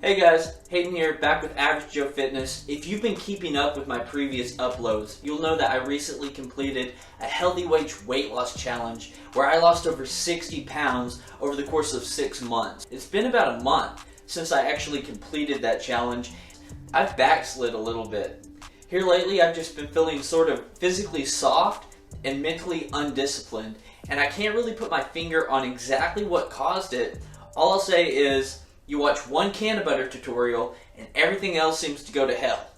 Hey guys, Hayden here, back with Average Joe Fitness. If you've been keeping up with my previous uploads, you'll know that I recently completed a healthy weight loss challenge where I lost over 60 pounds over the course of 6 months. It's been about a month since I actually completed that challenge. I've backslid a little bit. Here lately, I've just been feeling sort of physically soft and mentally undisciplined, and I can't really put my finger on exactly what caused it. All I'll say is, you watch one can of butter tutorial and everything else seems to go to hell.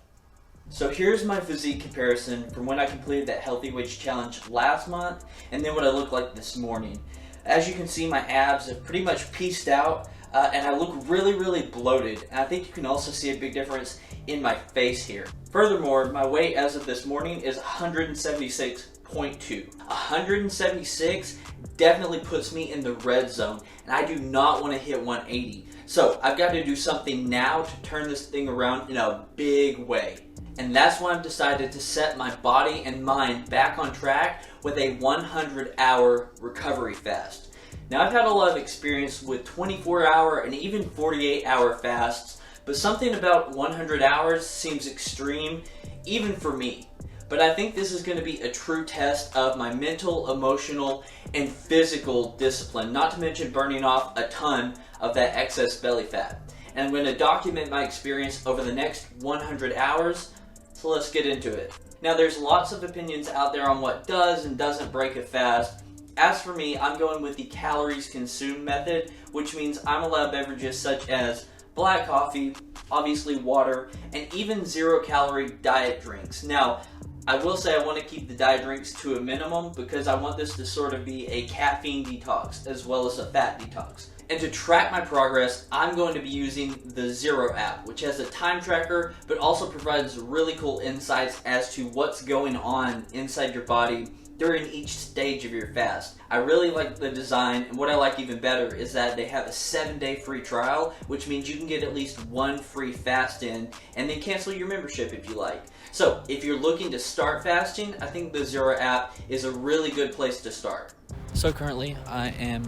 So here's my physique comparison from when I completed that healthy weights challenge last month and then what I look like this morning. As you can see, my abs have pretty much pieced out and I look really bloated. And I think you can also see a big difference in my face here. Furthermore, my weight as of this morning is 176.2. 176 definitely puts me in the red zone, and I do not want to hit 180. So I've got to do something now to turn this thing around in a big way. And that's why I've decided to set my body and mind back on track with a 100-hour recovery fast. Now, I've had a lot of experience with 24-hour and even 48-hour fasts, but something about 100 hours seems extreme, even for me. But I think this is going to be a true test of my mental, emotional, and physical discipline, not to mention burning off a ton of that excess belly fat. And I'm going to document my experience over the next 100 hours, so let's get into it. Now, there's lots of opinions out there on what does and doesn't break a fast. As for me, I'm going with the calories consumed method, which means I'm allowed beverages such as black coffee, obviously water, and even 0-calorie diet drinks. Now, I will say I want to keep the diet drinks to a minimum because I want this to sort of be a caffeine detox as well as a fat detox. And to track my progress, I'm going to be using the Zero app, which has a time tracker but also provides really cool insights as to what's going on inside your body during each stage of your fast. I really like the design, and what I like even better is that they have a 7-day free trial, which means you can get at least one free fast in and then cancel your membership if you like. So if you're looking to start fasting, I think the Zero app is a really good place to start. So currently I am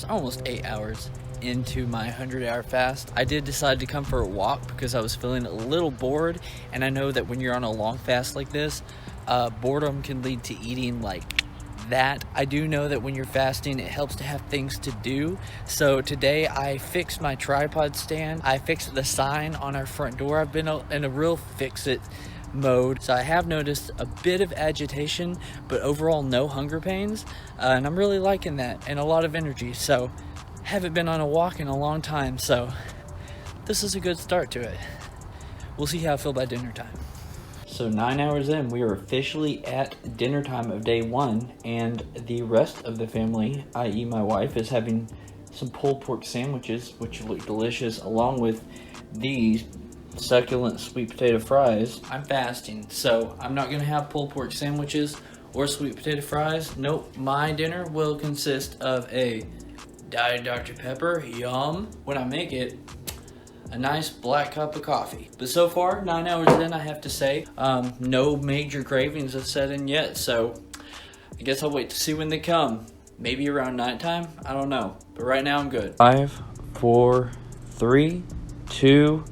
almost 8 hours into my 100-hour fast. I did decide to come for a walk because I was feeling a little bored, and I know that when you're on a long fast like this, boredom can lead to eating like that. I do know that when you're fasting, it helps to have things to do. So today I fixed my tripod stand. I fixed the sign on our front door. I've been in a real fix-it mode. So I have noticed a bit of agitation, but overall no hunger pains. And I'm really liking that and a lot of energy. So haven't been on a walk in a long time. So this is a good start to it. We'll see how I feel by dinner time. So 9 hours in, we are officially at dinner time of day 1, and the rest of the family, i.e. my wife, is having some pulled pork sandwiches, which look delicious, along with these succulent sweet potato fries. I'm fasting, so I'm not going to have pulled pork sandwiches or sweet potato fries. Nope, my dinner will consist of a Diet Dr. Pepper, yum, when I make it, a nice black cup of coffee. But so far, 9 hours in, I have to say, no major cravings have set in yet, so I guess I'll wait to see when they come. Maybe around nighttime? I don't know. But right now, I'm good. 5, 4, 3, 2...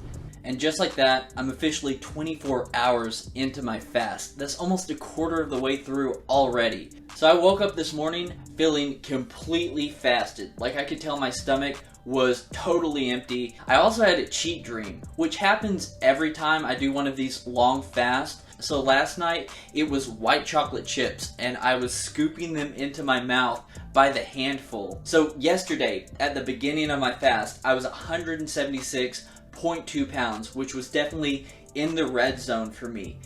And just like that, I'm officially 24 hours into my fast. That's almost a quarter of the way through already. So I woke up this morning feeling completely fasted. Like I could tell my stomach was totally empty. I also had a cheat dream, which happens every time I do one of these long fasts. So last night, it was white chocolate chips, and I was scooping them into my mouth by the handful. So yesterday, at the beginning of my fast, I was 176.2 pounds, which was definitely in the red zone for me.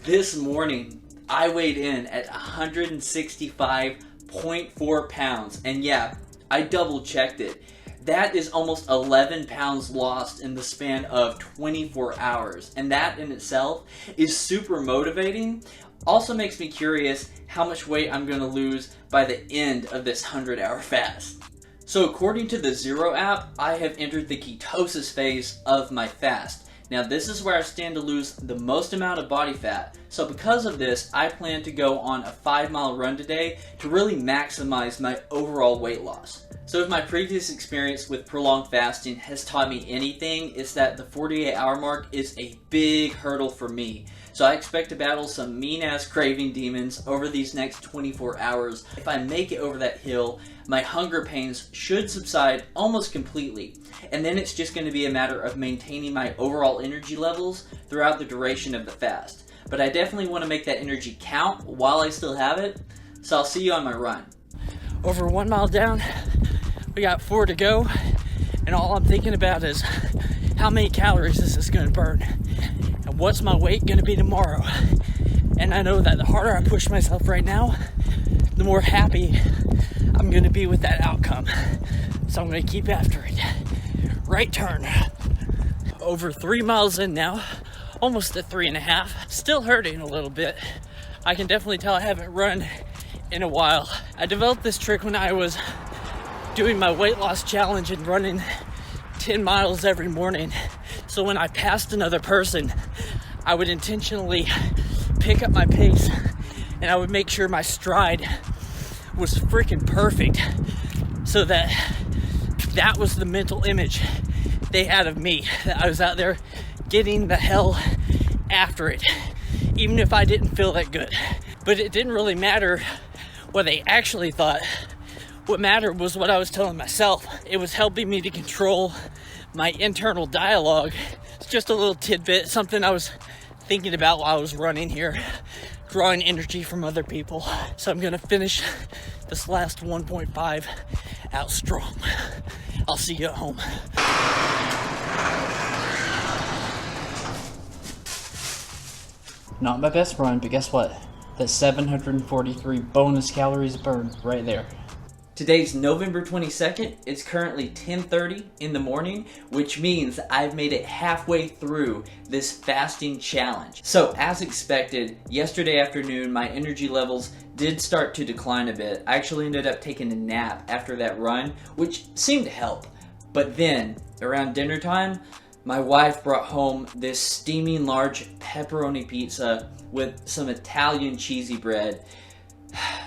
This morning, I weighed in at 165.4 pounds, and yeah, I double checked it. That is almost 11 pounds lost in the span of 24 hours, and that in itself is super motivating. Also makes me curious how much weight I'm going to lose by the end of this 100-hour fast. So according to the Zero app, I have entered the ketosis phase of my fast. Now this is where I stand to lose the most amount of body fat. So because of this, I plan to go on a 5-mile run today to really maximize my overall weight loss. So if my previous experience with prolonged fasting has taught me anything, it's that the 48-hour mark is a big hurdle for me. So I expect to battle some mean-ass craving demons over these next 24 hours. If I make it over that hill, my hunger pains should subside almost completely. And then it's just going to be a matter of maintaining my overall energy levels throughout the duration of the fast. But I definitely want to make that energy count while I still have it. So I'll see you on my run. Over 1 mile down, we got 4 to go, and all I'm thinking about is how many calories is this gonna burn, and what's my weight gonna be tomorrow. And I know that the harder I push myself right now, the more happy I'm gonna be with that outcome. So I'm gonna keep after it. Right turn. Over 3 miles in now, almost at 3.5. Still hurting a little bit. I can definitely tell I haven't run in a while. I developed this trick when I was doing my weight loss challenge and running 10 miles every morning. So when I passed another person, I would intentionally pick up my pace and I would make sure my stride was freaking perfect, so that was the mental image they had of me, that I was out there getting the hell after it, even if I didn't feel that good. But it didn't really matter what they actually thought. What mattered was what I was telling myself. It was helping me to control my internal dialogue. It's just a little tidbit, something I was thinking about while I was running here, drawing energy from other people. So I'm gonna finish this last 1.5 out strong. I'll see you at home. Not my best run, but guess what? That's 743 bonus calories burned right there. Today's November 22nd. It's currently 10:30 in the morning, which means I've made it halfway through this fasting challenge. So as expected, yesterday afternoon my energy levels did start to decline a bit. I actually ended up taking a nap after that run, which seemed to help. But then, around dinner time, my wife brought home this steaming large pepperoni pizza with some Italian cheesy bread.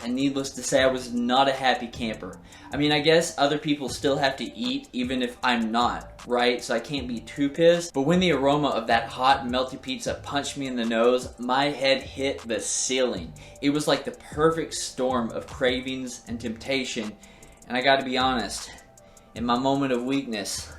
And needless to say, I was not a happy camper. I mean, I guess other people still have to eat even if I'm not, right? So I can't be too pissed. But when the aroma of that hot, melty pizza punched me in the nose, my head hit the ceiling. It was like the perfect storm of cravings and temptation. And I gotta be honest, in my moment of weakness,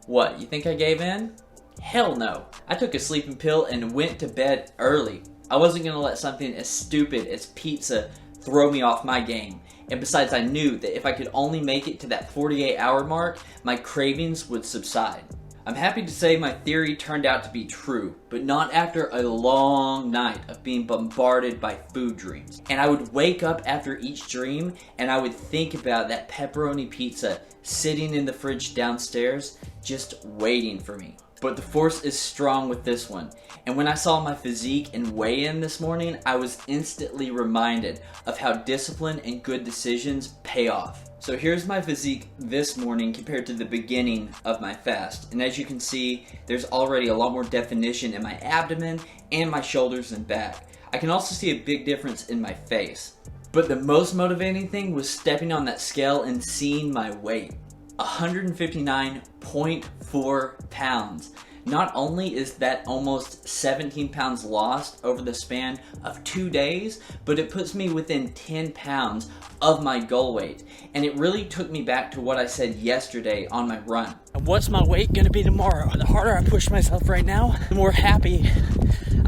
What, you think I gave in? Hell no. I took a sleeping pill and went to bed early. I wasn't going to let something as stupid as pizza throw me off my game. And besides, I knew that if I could only make it to that 48-hour mark, my cravings would subside. I'm happy to say my theory turned out to be true, but not after a long night of being bombarded by food dreams. And I would wake up after each dream and I would think about that pepperoni pizza sitting in the fridge downstairs, just waiting for me. But the force is strong with this one. And when I saw my physique and weigh-in this morning, I was instantly reminded of how discipline and good decisions pay off. So here's my physique this morning compared to the beginning of my fast. And as you can see, there's already a lot more definition in my abdomen and my shoulders and back. I can also see a big difference in my face. But the most motivating thing was stepping on that scale and seeing my weight. 159.4 pounds. Not only is that almost 17 pounds lost over the span of 2 days, but it puts me within 10 pounds of my goal weight. And it really took me back to what I said yesterday on my run. What's my weight gonna be tomorrow? The harder I push myself right now, the more happy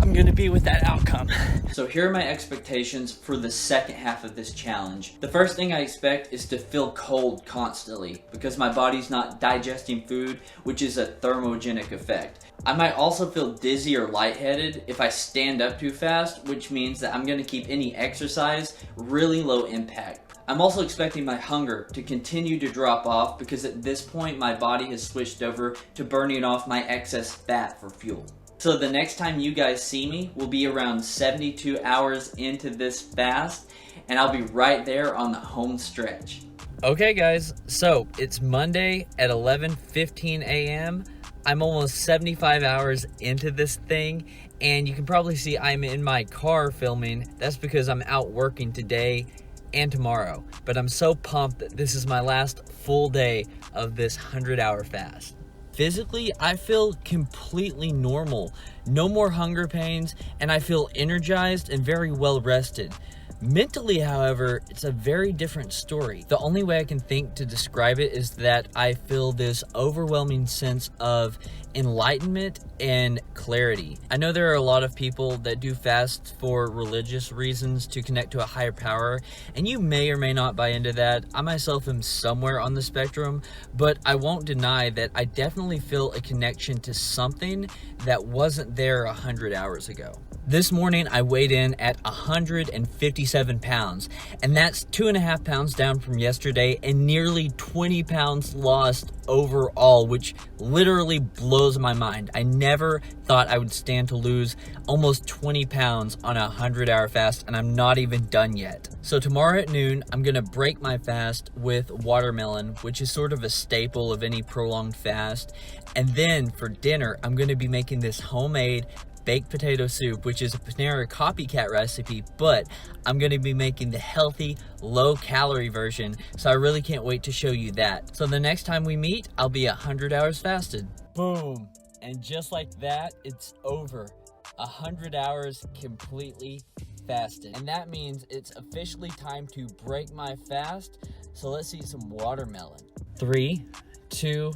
I'm gonna be with that outcome. So here are my expectations for the second half of this challenge. The first thing I expect is to feel cold constantly because my body's not digesting food, which is a thermogenic effect. I might also feel dizzy or lightheaded if I stand up too fast, which means that I'm gonna keep any exercise really low impact. I'm also expecting my hunger to continue to drop off because at this point my body has switched over to burning off my excess fat for fuel. So the next time you guys see me will be around 72 hours into this fast, and I'll be right there on the home stretch. Okay guys, so it's Monday at 11:15 a.m. I'm almost 75 hours into this thing, and you can probably see I'm in my car filming. That's because I'm out working today and tomorrow. But I'm so pumped that this is my last full day of this 100-hour fast. Physically, I feel completely normal. No more hunger pains, and I feel energized and very well rested. Mentally, however, it's a very different story. The only way I can think to describe it is that I feel this overwhelming sense of enlightenment and clarity. I know there are a lot of people that do fast for religious reasons to connect to a higher power, and you may or may not buy into that. I myself am somewhere on the spectrum, but I won't deny that I definitely feel a connection to something that wasn't there 100 hours ago. This morning I weighed in at 157 pounds, and that's 2.5 pounds down from yesterday and nearly 20 pounds lost overall, which literally blows my mind. I never thought I would stand to lose almost 20 pounds on a 100-hour fast, and I'm not even done yet. So tomorrow at noon, I'm gonna break my fast with watermelon, which is sort of a staple of any prolonged fast. And then for dinner, I'm gonna be making this homemade baked potato soup, which is a Panera copycat recipe, but I'm gonna be making the healthy, low-calorie version, so I really can't wait to show you that. So the next time we meet, I'll be 100 hours fasted. Boom. And just like that, it's over. 100 hours completely fasted. And that means it's officially time to break my fast, so let's eat some watermelon. 3, 2,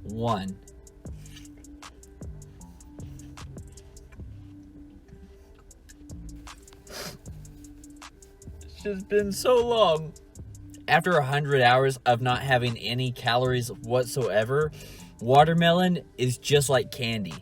1. It's been so long. After 100 hours of not having any calories whatsoever, watermelon is just like candy.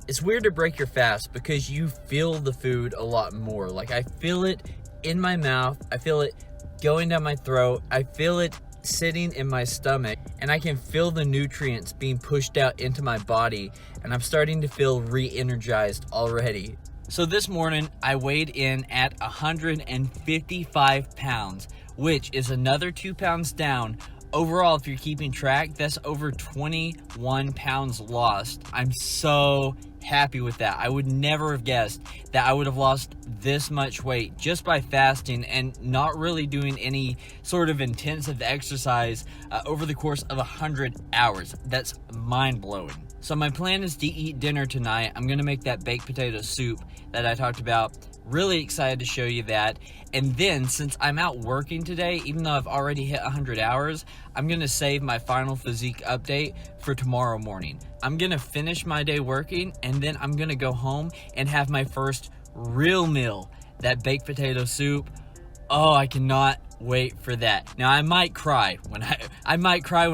It's weird to break your fast because you feel the food a lot more. Like, I feel it in my mouth, I feel it going down my throat, I feel it sitting in my stomach, and I can feel the nutrients being pushed out into my body, and I'm starting to feel re-energized already. So this morning, I weighed in at 155 pounds, which is another 2 pounds down. Overall, if you're keeping track, that's over 21 pounds lost. I'm so happy with that. I would never have guessed that I would have lost this much weight just by fasting and not really doing any sort of intensive exercise over the course of 100 hours. That's mind-blowing. So my plan is to eat dinner tonight. I'm gonna make that baked potato soup that I talked about. Really excited to show you that. And then, since I'm out working today, even though I've already hit 100 hours, I'm gonna save my final physique update for tomorrow morning. I'm gonna finish my day working, and then I'm gonna go home and have my first real meal, that baked potato soup. Oh, I cannot wait for that. Now, I might cry when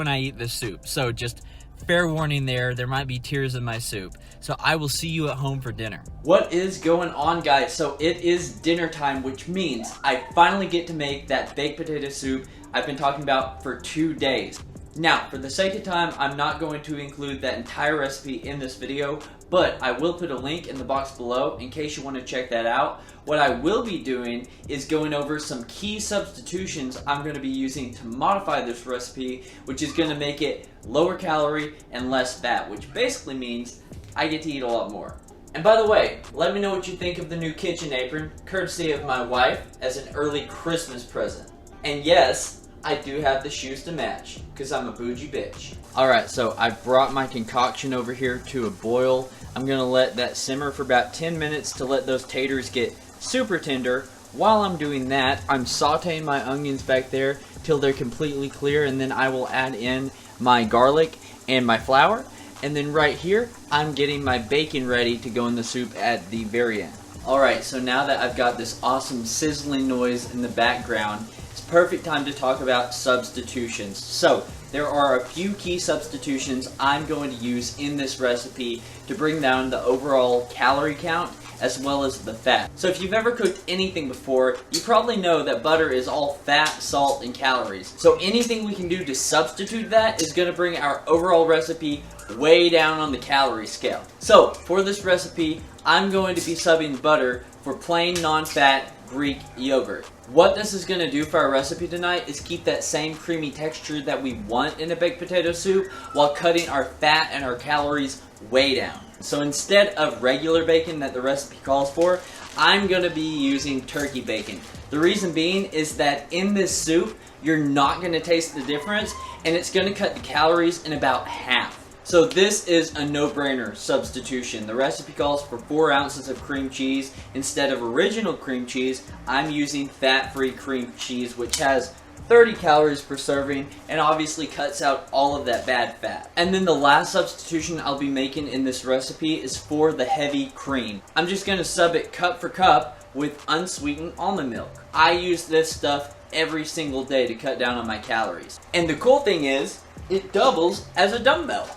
I eat this soup. So just fair warning there might be tears in my soup. So I will see you at home for dinner. What is going on, guys? So it is dinner time, which means I finally get to make that baked potato soup I've been talking about for 2 days. Now, for the sake of time, I'm not going to include that entire recipe in this video, but I will put a link in the box below in case you want to check that out. What I will be doing is going over some key substitutions I'm going to be using to modify this recipe, which is going to make it lower calorie and less fat, which basically means I get to eat a lot more. And by the way, let me know what you think of the new kitchen apron, courtesy of my wife, as an early Christmas present. And yes, I do have the shoes to match, because I'm a bougie bitch. Alright, so I brought my concoction over here to a boil. I'm going to let that simmer for about 10 minutes to let those taters get super tender. While I'm doing that, I'm sauteing my onions back there till they're completely clear, and then I will add in my garlic and my flour. And then right here, I'm getting my bacon ready to go in the soup at the very end. Alright, so now that I've got this awesome sizzling noise in the background, it's perfect time to talk about substitutions. So, there are a few key substitutions I'm going to use in this recipe to bring down the overall calorie count as well as the fat. So if you've ever cooked anything before, you probably know that butter is all fat, salt, and calories. So anything we can do to substitute that is going to bring our overall recipe way down on the calorie scale. So for this recipe, I'm going to be subbing butter for plain non-fat Greek yogurt. What this is going to do for our recipe tonight is keep that same creamy texture that we want in a baked potato soup while cutting our fat and our calories way down. So instead of regular bacon that the recipe calls for, I'm going to be using turkey bacon. The reason being is that in this soup, you're not going to taste the difference, and it's going to cut the calories in about half. So this is a no-brainer substitution. The recipe calls for 4 ounces of cream cheese. Instead of original cream cheese, I'm using fat-free cream cheese, which has 30 calories per serving and obviously cuts out all of that bad fat. And then the last substitution I'll be making in this recipe is for the heavy cream. I'm just going to sub it cup for cup with unsweetened almond milk. I use this stuff every single day to cut down on my calories. And the cool thing is, it doubles as a dumbbell.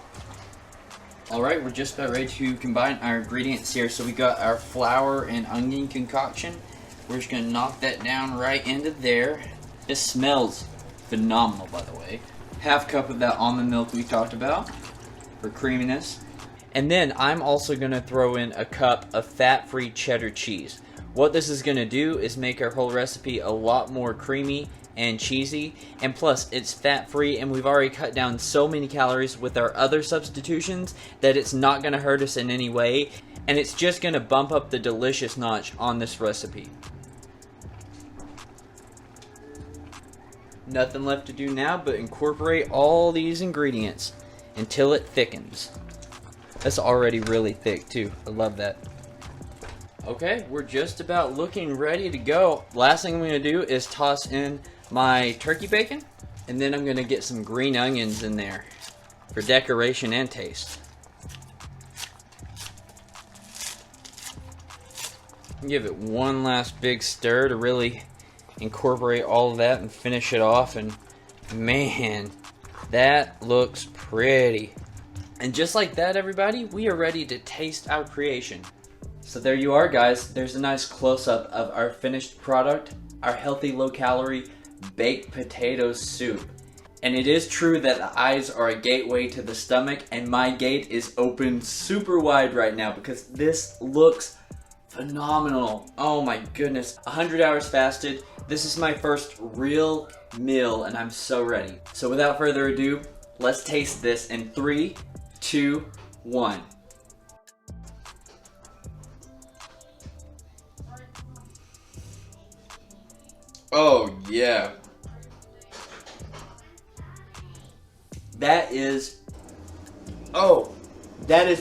Alright, we're just about ready to combine our ingredients here. So we got our flour and onion concoction. We're just going to knock that down right into there. This smells phenomenal, by the way. Half cup of that almond milk we talked about for creaminess. And then I'm also going to throw in a cup of fat-free cheddar cheese. What this is going to do is make our whole recipe a lot more creamy and cheesy, and plus it's fat-free, and we've already cut down so many calories with our other substitutions that it's not going to hurt us in any way, and it's just going to bump up the delicious notch on this recipe. Nothing left to do now but incorporate all these ingredients until it thickens. That's already really thick too. I love that. Okay, we're just about looking ready to go. Last thing I'm going to do is toss in my turkey bacon, and then I'm going to get some green onions in there for decoration and taste. Give it one last big stir to really incorporate all of that and finish it off, and man, that looks pretty. And just like that, everybody, we are ready to taste our creation. So there you are, guys. There's a nice close-up of our finished product, our healthy, low-calorie baked potato soup. And it is true that the eyes are a gateway to the stomach, and my gate is open super wide right now because this looks phenomenal. Oh my goodness. 100 hours fasted. This is my first real meal, and I'm so ready. So without further ado, let's taste this in 3, 2, 1. Oh yeah. That is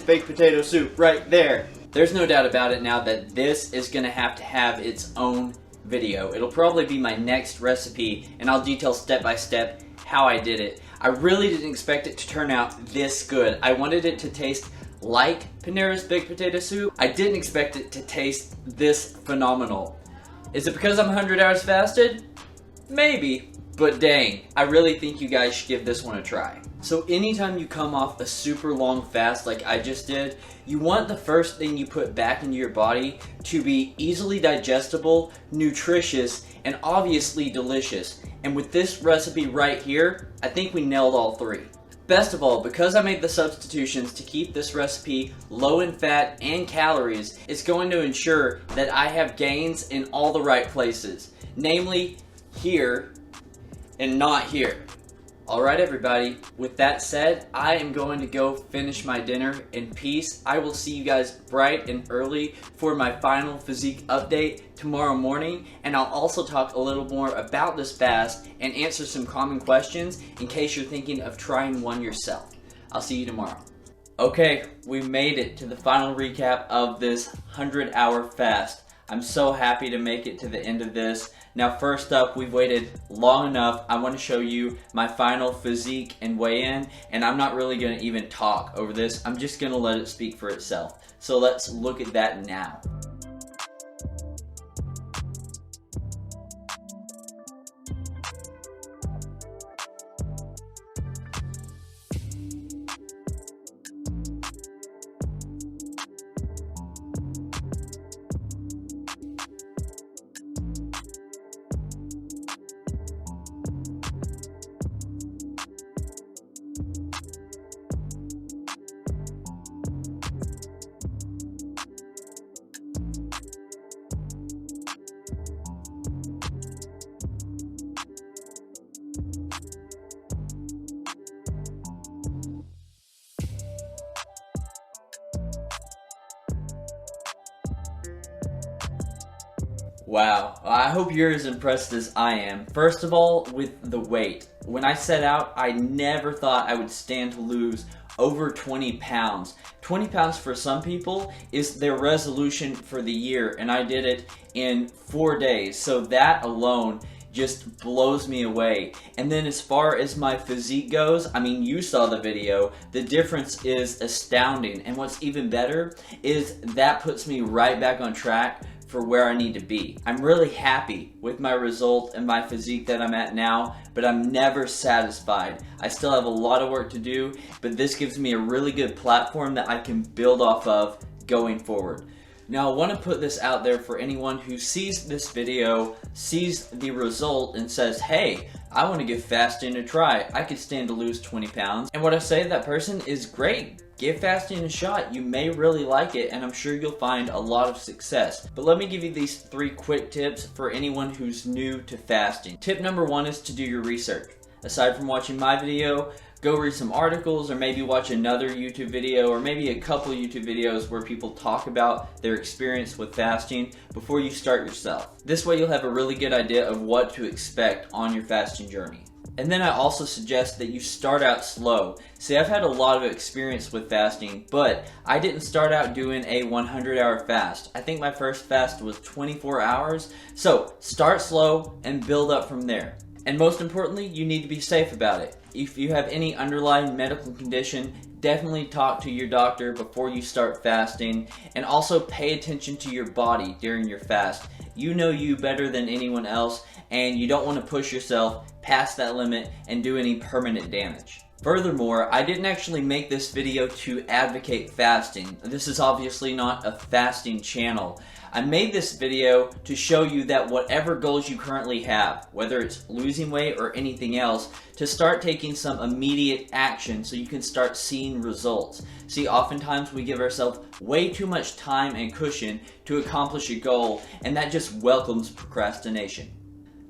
baked potato soup right there. There's no doubt about it now that this is gonna have to have its own video. It'll probably be my next recipe, and I'll detail step by step how I did it. I really didn't expect it to turn out this good. I wanted it to taste like Panera's baked potato soup. I didn't expect it to taste this phenomenal. Is it because I'm 100 hours fasted? Maybe, but dang, I really think you guys should give this one a try. So anytime you come off a super long fast like I just did, you want the first thing you put back into your body to be easily digestible, nutritious, and obviously delicious. And with this recipe right here, I think we nailed all three. Best of all, because I made the substitutions to keep this recipe low in fat and calories, it's going to ensure that I have gains in all the right places. Namely, here and not here. Alright everybody, with that said, I am going to go finish my dinner in peace. I will see you guys bright and early for my final physique update tomorrow morning, and I'll also talk a little more about this fast and answer some common questions in case you're thinking of trying one yourself. I'll see you tomorrow. Okay, we made it to the final recap of this 100-hour fast. I'm so happy to make it to the end of this. Now first up, we've waited long enough. I want to show you my final physique and weigh-in, and I'm not really going to even talk over this. I'm just going to let it speak for itself. So let's look at that now. Wow, I hope you're as impressed as I am. First of all, with the weight. When I set out, I never thought I would stand to lose over 20 pounds. 20 pounds for some people is their resolution for the year, and I did it in 4 days. So that alone just blows me away. And then as far as my physique goes, I mean, you saw the video. The difference is astounding. And what's even better is that puts me right back on track for where I need to be. I'm really happy with my result and my physique that I'm at now, but I'm never satisfied. I still have a lot of work to do, but this gives me a really good platform that I can build off of going forward. Now, I want to put this out there for anyone who sees this video, sees the result, and says, hey, I want to give fasting a try. I could stand to lose 20 pounds. And what I say to that person is great. Give fasting a shot. You may really like it, and I'm sure you'll find a lot of success. But let me give you these 3 quick tips for anyone who's new to fasting. Tip number 1 is to do your research. Aside from watching my video, go read some articles, or maybe watch another YouTube video, or maybe a couple YouTube videos where people talk about their experience with fasting before you start yourself. This way you'll have a really good idea of what to expect on your fasting journey. And then I also suggest that you start out slow. See, I've had a lot of experience with fasting, but I didn't start out doing a 100-hour fast. I think my first fast was 24 hours. So start slow and build up from there. And most importantly, you need to be safe about it. If you have any underlying medical condition, definitely talk to your doctor before you start fasting, and also pay attention to your body during your fast. You know you better than anyone else, and you don't want to push yourself past that limit and do any permanent damage. Furthermore, I didn't actually make this video to advocate fasting. This is obviously not a fasting channel. I made this video to show you that whatever goals you currently have, whether it's losing weight or anything else, to start taking some immediate action so you can start seeing results. See, oftentimes we give ourselves way too much time and cushion to accomplish a goal, and that just welcomes procrastination.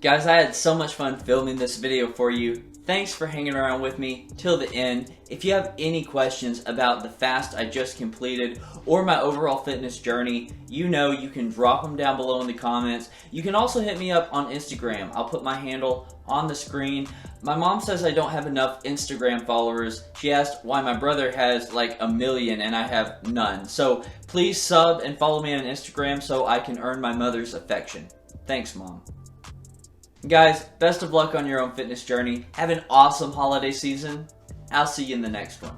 Guys, I had so much fun filming this video for you. Thanks for hanging around with me till the end. If you have any questions about the fast I just completed or my overall fitness journey, you know you can drop them down below in the comments. You can also hit me up on Instagram. I'll put my handle on the screen. My mom says I don't have enough Instagram followers. She asked why my brother has like 1 million and I have none. So please sub and follow me on Instagram so I can earn my mother's affection. Thanks, Mom. Guys, best of luck on your own fitness journey. Have an awesome holiday season. I'll see you in the next one.